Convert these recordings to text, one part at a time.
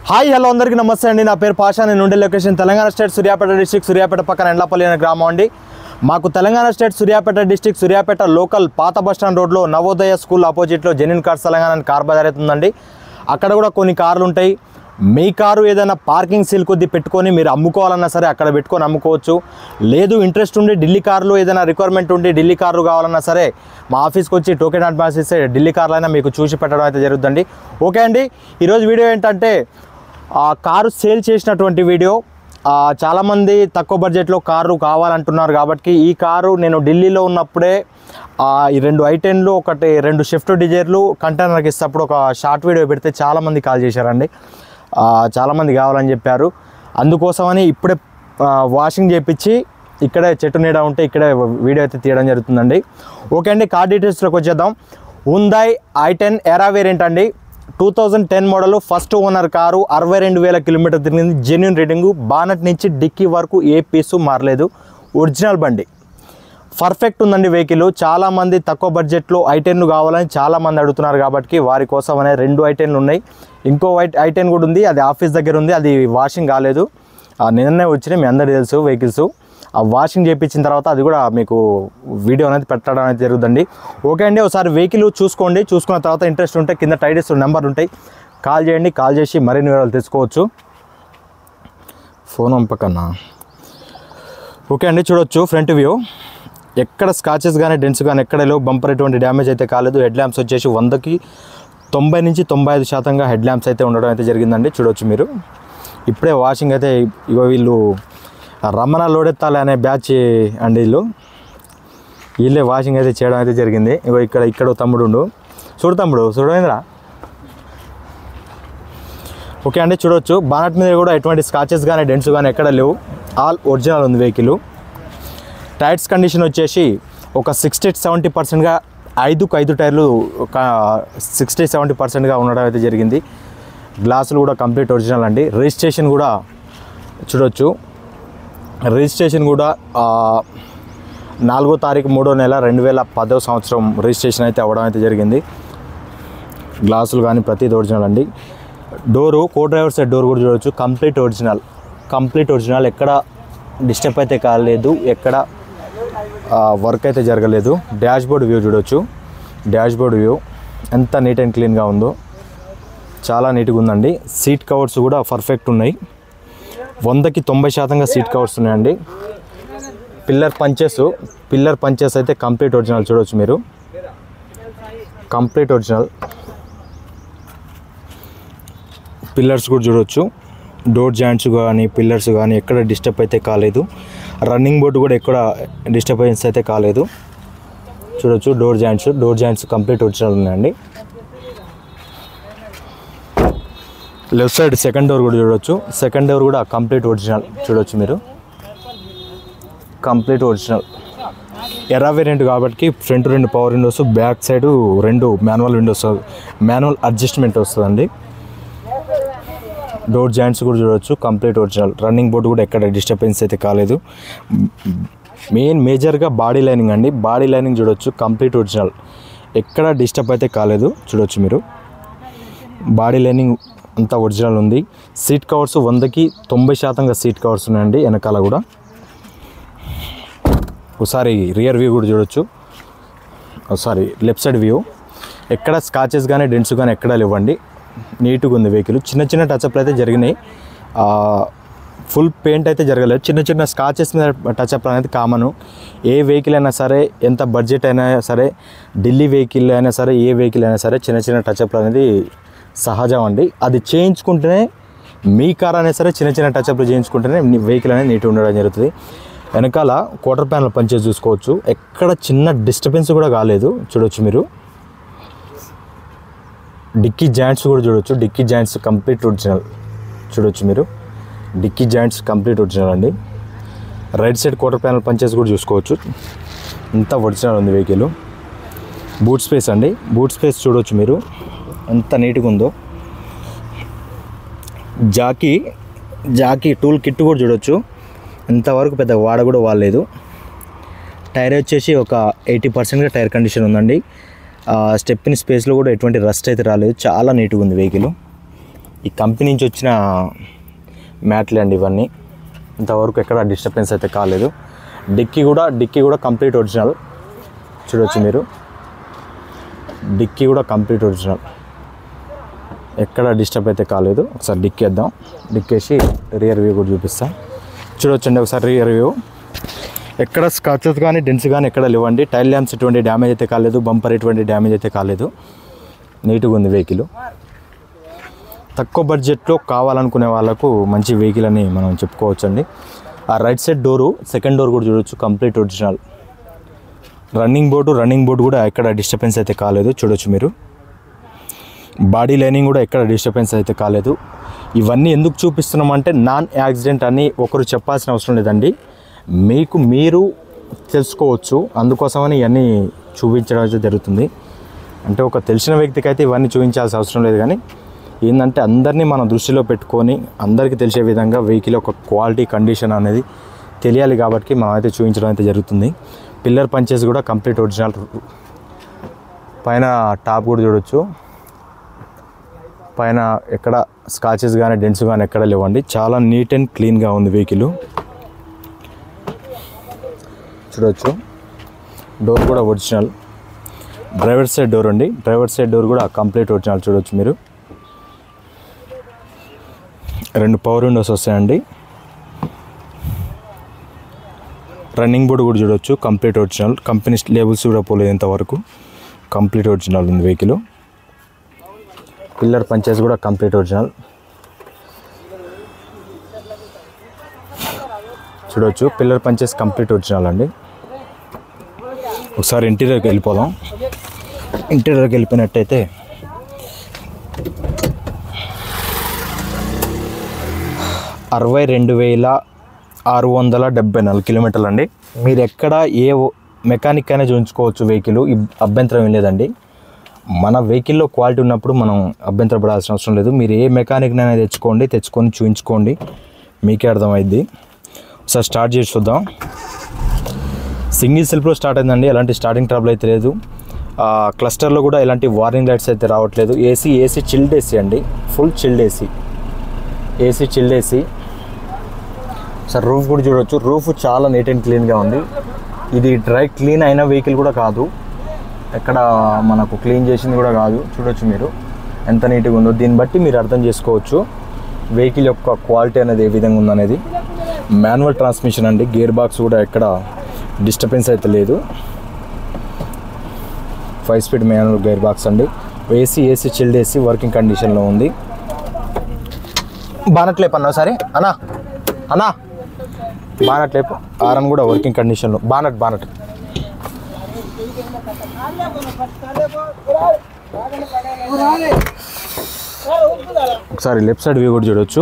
Hi hello అందరికీ నమస్తే అండి. నా పేరు పాషా. నేను ఉండే location Telangana state Suryapet district, Suryapet పక్కన ఎండ్లపల్లి అనే గ్రామం అండి. మాకు Telangana state Suryapet district Suryapet local పాత బస్టాండ్ రోడ్లో నవోదయ స్కూల్ ఆపోజిట్లో జెన్యూన్ కార్స్ తెలంగాణ అని కార్ బజార్ అవుతుందండి. అక్కడ కూడా కొన్ని కార్లు ఉంటాయి. మీ కారు ఏదైనా పార్కింగ్ సీల్ కొద్ది పెట్టుకొని మీరు అమ్ముకోవాలన్నా సరే అక్కడ పెట్టుకొని అమ్ముకోవచ్చు. లేదు ఇంట్రెస్ట్ ఉండి ఢిల్లీ కార్లు ఏదైనా రిక్వైర్మెంట్ ఉండి ఢిల్లీ కార్లు కావాలన్నా సరే మా ఆఫీస్కి వచ్చి టోకెన్ అడ్వాన్స్ ఇస్తే ఢిల్లీ కార్లు అయినా మీకు చూసి పెట్టడం అయితే జరుగుతుందండి. ఓకే అండి, ఈరోజు వీడియో ఏంటంటే కారు సేల్ చేసినటువంటి వీడియో. చాలామంది తక్కువ బడ్జెట్లో కారు కావాలంటున్నారు కాబట్టి ఈ కారు నేను ఢిల్లీలో ఉన్నప్పుడే ఈ రెండు i10లు ఒకటి రెండు షిఫ్ట్ డిజైర్లు కంటైనర్కి ఇస్తేప్పుడు ఒక షార్ట్ వీడియో పెడితే చాలామంది కాల్ చేశారండి. చాలామంది కావాలని చెప్పారు. అందుకోసమని ఇప్పుడే వాషింగ్ చేయించి ఇక్కడే చెట్టు నీడ ఉంటే ఇక్కడే వీడియో అయితే తీయడం జరుగుతుందండి. ఓకే అండి, కార్ డీటెయిల్స్లోకి వచ్చేద్దాం. Hyundai i10 ఎరా వేరియంట్ అండి. 2010 model, first owner car. 62,000 kilometer తిరిగింది. Genuine reading. బానట్ నుంచి డిక్కీ వరకు ఏ పీసు మారలేదు. ఒరిజినల్ బండి, పర్ఫెక్ట్ ఉందండి వెహికల్. చాలామంది తక్కువ బడ్జెట్లో i10 కావాలని చాలామంది అడుగుతున్నారు కాబట్టి వారి కోసం అనే రెండు i10లు ఉన్నాయి. ఇంకో i10 కూడా ఉంది, అది ఆఫీస్ దగ్గర ఉంది. అది వాషింగ్ కాలేదు, నిన్ననే వచ్చినాయి. మీ అందరికీ తెలుసు వెహికల్స్. ఆ వాషింగ్ చేయించిన తర్వాత అది కూడా మీకు వీడియో అనేది పెట్టడం అనేది జరుగుతుంది. ఓకే అండి, ఒకసారి వెహికల్ చూసుకోండి. చూసుకున్న తర్వాత ఇంట్రెస్ట్ ఉంటే కింద టైటిల్స్ నెంబర్లు ఉంటాయి, కాల్ చేయండి. కాల్ చేసి మరిన్ని వివరాలు తెలుసుకోవచ్చు. ఫోన్ పంపకన్నా. ఓకే అండి, చూడొచ్చు ఫ్రంట్ వ్యూ. ఎక్కడ స్కాచెస్ కానీ డెంట్స్ కానీ ఎక్కడ లేవు. బంపర్ ఎటువంటి డ్యామేజ్ అయితే కాలేదు. హెడ్ ల్యాంప్స్ వచ్చేసి 100కి 90 నుంచి 95% హెడ్ ల్యాంప్స్ అయితే ఉండడం అయితే జరిగిందండి. చూడొచ్చు మీరు. ఇప్పుడే వాషింగ్ అయితే ఇగో వీళ్ళు రమణ లోడెత్తాలి అనే బ్యాచ్ అండి. వీళ్ళే వాషింగ్ అయితే చేయడం అయితే జరిగింది. ఇగో ఇక్కడ తమ్ముడు చూడమేంద్రా. ఓకే అండి, చూడవచ్చు. బానట్ మీద కూడా ఎటువంటి స్కాచెస్ కానీ డెంట్స్ కానీ ఎక్కడ లేవు. ఆల్ ఒరిజినల్ ఉంది వెహికల్. టైర్స్ కండిషన్ వచ్చేసి ఒక 60-70%గా 5 టైర్లు 60-70%గా ఉండడం అయితే జరిగింది. గ్లాసులు కూడా కంప్లీట్ ఒరిజినల్ అండి. రిజిస్ట్రేషన్ కూడా చూడొచ్చు. రిజిస్ట్రేషన్ కూడా 4వ తారీఖు 3వ నెల 2010 సంవత్సరం రిజిస్ట్రేషన్ అయితే అవ్వడం అయితే జరిగింది. గ్లాసులు కానీ ప్రతిది ఒరిజినల్ అండి. డోరు కో డ్రైవర్ సైడ్ డోర్ కూడా చూడవచ్చు. Complete original. ఎక్కడ డిస్టర్బ్ అయితే కాలేదు, ఎక్కడ వర్క్ అయితే జరగలేదు. డాష్ బోర్డ్ వ్యూ చూడవచ్చు. డాష్ బోర్డ్ వ్యూ ఎంత నీట్ అండ్ క్లీన్గా ఉందో, చాలా నీట్గా ఉందండి. సీట్ కవర్స్ కూడా పర్ఫెక్ట్ ఉన్నాయి. 100కి 90% సీట్ కవర్స్ ఉన్నాయండి. పిల్లర్ పంచెస్ అయితే కంప్లీట్ ఒరిజినల్. చూడవచ్చు మీరు, కంప్లీట్ ఒరిజినల్. పిల్లర్స్ కూడా చూడవచ్చు. డోర్ జాయింట్స్ కానీ పిల్లర్స్ కానీ ఎక్కడ డిస్టర్బ్ అయితే కాలేదు. రన్నింగ్ బోర్డు కూడా ఎక్కడ డిస్టర్బెన్స్ అయితే కాలేదు. చూడవచ్చు. డోర్ జాయింట్స్ కంప్లీట్ ఒరిజినల్ ఉన్నాయండి. లెఫ్ట్ సైడ్ సెకండ్ డోర్ కూడా చూడవచ్చు. సెకండ్ డోర్ కూడా కంప్లీట్ ఒరిజినల్. చూడవచ్చు మీరు, కంప్లీట్ ఒరిజినల్. ఎరా వేరియంట్ కాబట్టి front 2 power Windows, back side 2 manual Windows, manual adjustment వస్తుందండి. డోర్ జాయింట్స్ కూడా చూడవచ్చు. Complete original. రన్నింగ్ బోర్డు కూడా ఎక్కడ డిస్టర్బెన్స్ అయితే కాలేదు. మేజర్గా బాడీ లైనింగ్ అండి. బాడీ లైనింగ్ చూడవచ్చు. Complete original. ఎక్కడ డిస్టర్బ్ అయితే కాలేదు. చూడవచ్చు మీరు. బాడీ లైనింగ్ అంతా ఒరిజినల్ ఉంది. సీట్ కవర్స్ 100కి 90% సీట్ కవర్స్ ఉన్నాయండి వెనకాల కూడా. ఒకసారి రియర్ వ్యూ కూడా చూడవచ్చు. ఒకసారి లెఫ్ట్ సైడ్ వ్యూ. ఎక్కడ స్కాచెస్ కానీ డెంట్స్ కానీ ఎక్కడ లేవండి. నీట్గా ఉంది వెహికల్. చిన్న టచ్అప్లు అయితే జరిగినాయి. ఫుల్ పెయింట్ అయితే జరగలేదు. చిన్న స్కాచెస్ మీద టచ్అప్ అనేది కామను. ఏ వెహికల్ అయినా సరే, ఎంత బడ్జెట్ అయినా సరే, ఢిల్లీ వెహికల్ అయినా సరే, ఏ వెహికల్ అయినా సరే చిన్న టచ్అప్లు అనేది సహజం అండి. అది చేయించుకుంటేనే, మీ కార్ అయినా సరే చిన్న టచ్అప్లు చేయించుకుంటేనే వెహికల్ అనేది నీట్గా ఉండడం జరుగుతుంది. వెనకాల క్వార్టర్ ప్యానల్ పనిచేసి చూసుకోవచ్చు. ఎక్కడ చిన్న డిస్టర్బెన్స్ కూడా కాలేదు. చూడవచ్చు మీరు. డిక్కీ జాయింట్స్ కూడా చూడవచ్చు. Dicky joints complete original. చూడవచ్చు మీరు. డిక్కీ జాయింట్స్ కంప్లీట్ ఒరిజినల్ అండి. రైట్ సైడ్ క్వార్టర్ ప్యానల్ పనిచేసి కూడా చూసుకోవచ్చు. ఇంత ఒరిజినల్ ఉంది వెహికల్. బూట్ స్పేస్ అండి. బూట్ స్పేస్ చూడవచ్చు మీరు ఎంత నీట్గా ఉందో. జాకీ టూల్ కిట్ కూడా చూడవచ్చు. ఇంతవరకు పెద్ద వాడ కూడా వాడలేదు. టైర్ వచ్చేసి ఒక 80%గా టైర్ కండిషన్ ఉందండి. స్టెప్పిన్ స్పేస్లో కూడా ఎటువంటి రస్ట్ అయితే రాలేదు. చాలా నీట్గా ఉంది వెహికల్. ఈ కంపెనీ నుంచి వచ్చిన మ్యాట్లే అండి ఇవన్నీ. ఇంతవరకు ఎక్కడ డిస్టర్బెన్స్ అయితే కాలేదు. డిక్కీ కూడా కంప్లీట్ ఒరిజినల్. చూడవచ్చు మీరు, డిక్కీ కూడా కంప్లీట్ ఒరిజినల్, ఎక్కడ డిస్టర్బ్ అయితే కాలేదు. ఒకసారి డిక్కీ వేద్దాం. డిక్కీ వేసి రియర్ వ్యూ కూడా చూపిస్తాం. చూడవచ్చండి ఒకసారి రియర్ వ్యూ. ఎక్కడ స్క్రాచెస్ కానీ డెన్స్ కానీ ఎక్కడ లేవండి. టైల్ ల్యాంప్స్ ఎటువంటి డ్యామేజ్ అయితే కాలేదు. బంపర్ ఎటువంటి డ్యామేజ్ అయితే కాలేదు. నీట్గా ఉంది వెహికల్. తక్కువ బడ్జెట్లో కావాలనుకునే వాళ్ళకు మంచి వెహికల్ అని మనం చెప్పుకోవచ్చండి. ఆ right side door, second door కూడా చూడవచ్చు, కంప్లీట్ ఒరిజినల్. రన్నింగ్ బోర్డు కూడా ఎక్కడ డిస్టర్బెన్స్ అయితే కాలేదు. చూడవచ్చు మీరు. బాడీ లైనింగ్ కూడా ఎక్కడ డిస్టర్బెన్స్ అయితే కాలేదు. ఇవన్నీ ఎందుకు చూపిస్తున్నామంటే నాన్ యాక్సిడెంట్ అని ఒకరు చెప్పాల్సిన అవసరం లేదండి, మీకు మీరు తెలుసుకోవచ్చు. అందుకోసమని ఇవన్నీ చూపించడం అయితే జరుగుతుంది. అంటే ఒక తెలిసిన వ్యక్తికి అయితే ఇవన్నీ చూపించాల్సిన అవసరం లేదు, కానీ ఏంటంటే అందరినీ మనం దృష్టిలో పెట్టుకొని అందరికీ తెలిసే విధంగా వెహికల్ ఒక క్వాలిటీ కండిషన్ అనేది తెలియాలి కాబట్టి మనం అయితే చూపించడం అయితే జరుగుతుంది. పిల్లర్ పంచెస్ కూడా కంప్లీట్ ఒరిజినల్. పైన టాప్ కూడా చూడవచ్చు. పైన ఎక్కడ స్కాచెస్ కానీ డెంట్స్ కానీ ఎక్కడ లేవండి. చాలా నీట్ అండ్ క్లీన్గా ఉంది వెహికల్. చూడవచ్చు. డోర్ కూడా ఒరిజినల్. డ్రైవర్ సైడ్ డోర్ అండి. డ్రైవర్ సైడ్ డోర్ కూడా కంప్లీట్ ఒరిజినల్. చూడవచ్చు మీరు. 2 పవర్ విండోస్ వస్తాయండి. రన్నింగ్ బోర్డు కూడా చూడవచ్చు, కంప్లీట్ ఒరిజినల్. కంపెనీ లేబుల్స్ కూడా పోలేదు ఇంతవరకు. కంప్లీట్ ఒరిజినల్ ఉంది వెహికల్. పిల్లర్ పంచెస్ కూడా కంప్లీట్ ఒరిజినల్. చూడవచ్చు. పిల్లర్ పంచెస్ కంప్లీట్ ఒరిజినల్ అండి. ఒకసారి ఇంటీరియర్కి వెళ్ళిపోదాం. ఇంటీరియర్కి వెళ్ళిపోయినట్టయితే $62,674 కిలోమీటర్లు అండి. మీరు ఎక్కడ ఏ మెకానిక్ అయినా చూపించుకోవచ్చు వెహికల్, అభ్యంతరం ఏం లేదండి. మన వెహికల్లో క్వాలిటీ ఉన్నప్పుడు మనం అభ్యంతర పడాల్సిన అవసరం లేదు. మీరు ఏ మెకానిక్నైనా తెచ్చుకొని చూపించుకోండి, మీకే అర్థమైద్ది. ఒకసారి స్టార్ట్ చేసి చూద్దాం. సింగిల్ సెల్ఫ్లో స్టార్ట్ అయిందండి. ఎలాంటి స్టార్టింగ్ ట్రబుల్ అయితే లేదు. క్లస్టర్లో కూడా ఎలాంటి వార్నింగ్ లైట్స్ అయితే రావట్లేదు. ఏసీ చిల్డ్ ఏసీ అండి, full chilled AC chilled AC. Sir roof కూడా చూడవచ్చు. రూఫ్ చాలా నీట్ అండ్ క్లీన్గా ఉంది. ఇది డ్రై క్లీన్ అయిన వెహికల్ కూడా కాదు, ఎక్కడ మనకు క్లీన్ చేసింది కూడా కాదు. చూడవచ్చు మీరు ఎంత నీట్గా ఉందో. దీన్ని బట్టి మీరు అర్థం చేసుకోవచ్చు వెహికల్ యొక్క క్వాలిటీ అనేది ఏ విధంగా ఉందనేది. మాన్యువల్ ట్రాన్స్మిషన్ అండి. గేర్ బాక్స్ కూడా ఎక్కడ డిస్టర్బెన్స్ అయితే లేదు. 5 స్పీడ్ మాన్యువల్ గేర్ బాక్స్ అండి. ఏసీ చిల్డ్ ఏసీ వర్కింగ్ కండిషన్లో ఉంది. బానట్ లేపు అన్నా సరే అన్నా బానట్ లేపు. ఆర్ఎన్ కూడా వర్కింగ్ కండిషన్లో. బానట్ ఒకసారి లెఫ్ట్ సైడ్ వ్యూ కూడా చూడవచ్చు.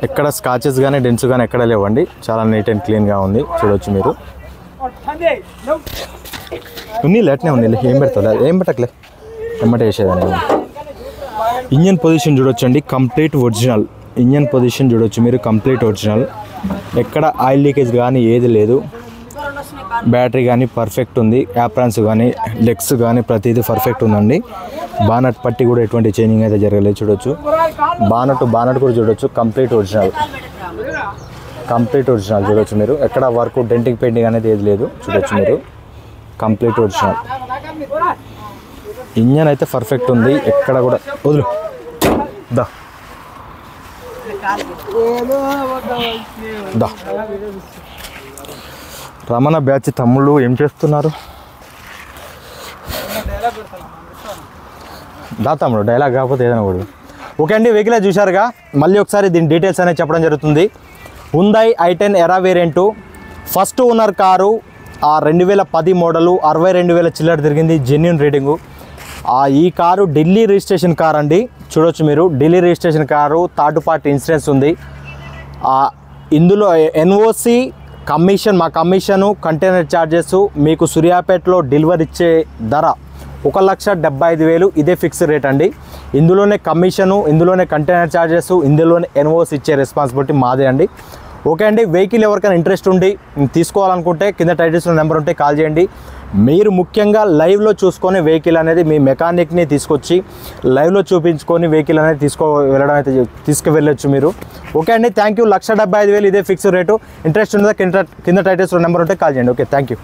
ఎక్కడ స్కాచెస్ కానీ డెంట్స్ కానీ ఎక్కడ లేవండి. చాలా నీట్ అండ్ క్లీన్గా ఉంది. చూడవచ్చు మీరు. ఉన్ని లేట్నే ఉంది. ఏం పెట్టకలే ఎమ్మటే వేసేదాన్ని. ఇంజన్ పొజిషన్ చూడొచ్చండి, కంప్లీట్ ఒరిజినల్. ఇంజన్ పొజిషన్ చూడవచ్చు మీరు, కంప్లీట్ ఒరిజినల్. ఎక్కడ ఆయిల్ లీకేజ్ కానీ ఏది లేదు. బ్యాటరీ కానీ పర్ఫెక్ట్ ఉంది. యాప్రాన్స్ కానీ లెగ్స్ కానీ ప్రతిదీ పర్ఫెక్ట్ ఉందండి. బానట్ పట్టి కూడా ఎటువంటి చేంజింగ్ అయితే జరగలేదు. చూడవచ్చు. బానట్ కూడా చూడవచ్చు, కంప్లీట్ ఒరిజినల్ చూడవచ్చు మీరు. ఎక్కడ వర్క్ డెంటింగ్ పెయింటింగ్ అనేది ఏది లేదు. చూడవచ్చు మీరు, కంప్లీట్ ఒరిజినల్. ఇంజన్ అయితే పర్ఫెక్ట్ ఉంది. ఎక్కడ కూడా వదులు దా రమణ బ్యాచ్ తమ్ముళ్ళు ఏం చేస్తున్నారు? తమ్ముడు డైలాగ్ కాకపోతే ఏదైనా కూడా. ఓకే అండి, వెహికల్ చూశారుగా. మళ్ళీ ఒకసారి దీని డీటెయిల్స్ అనేది చెప్పడం జరుగుతుంది. Hyundai i10 ఎరా variant, first owner car. 2010 model, 62,000 చిల్లర తిరిగింది, జెన్యూన్ రేటింగు. ఈ కారు ఢిల్లీ రిజిస్ట్రేషన్ కార్ అండి. చూడవచ్చు మీరు, Delhi registration car, third party insurance ఉంది. ఇందులో ఎన్ఓసి కమిషన్, మా కమిషను, కంటైనర్ ఛార్జెస్, మీకు సూర్యాపేటలో డెలివరీ ఇచ్చే ధర 1,75,000. ఇదే ఫిక్స్డ్ రేట్ అండి. ఇందులోనే కమిషను, ఇందులోనే కంటైనర్ ఛార్జెస్, ఇందులోనే ఎన్ఓసి ఇచ్చే రెస్పాన్సిబిలిటీ మాదే అండి. ఓకే అండి, వెహికల్ ఎవరికైనా ఇంట్రెస్ట్ ఉండి తీసుకోవాలనుకుంటే కింద టైటిల్స్లో నెంబర్ ఉంటే కాల్ చేయండి. మీరు ముఖ్యంగా లైవ్లో చూసుకొని వెహికల్ అనేది మీ మెకానిక్ని తీసుకొచ్చి లైవ్లో చూపించుకొని వెహికల్ అనేది తీసుకువెళ్ళొచ్చు మీరు. ఓకే అండి, థ్యాంక్ యూ. 1,75,000 ఇదే ఫిక్స్ రేటు. ఇంట్రెస్ట్ ఉన్నదా కింద టైటిల్స్లో నెంబర్ ఉంటే కాల్ చేయండి. Okay, thank you.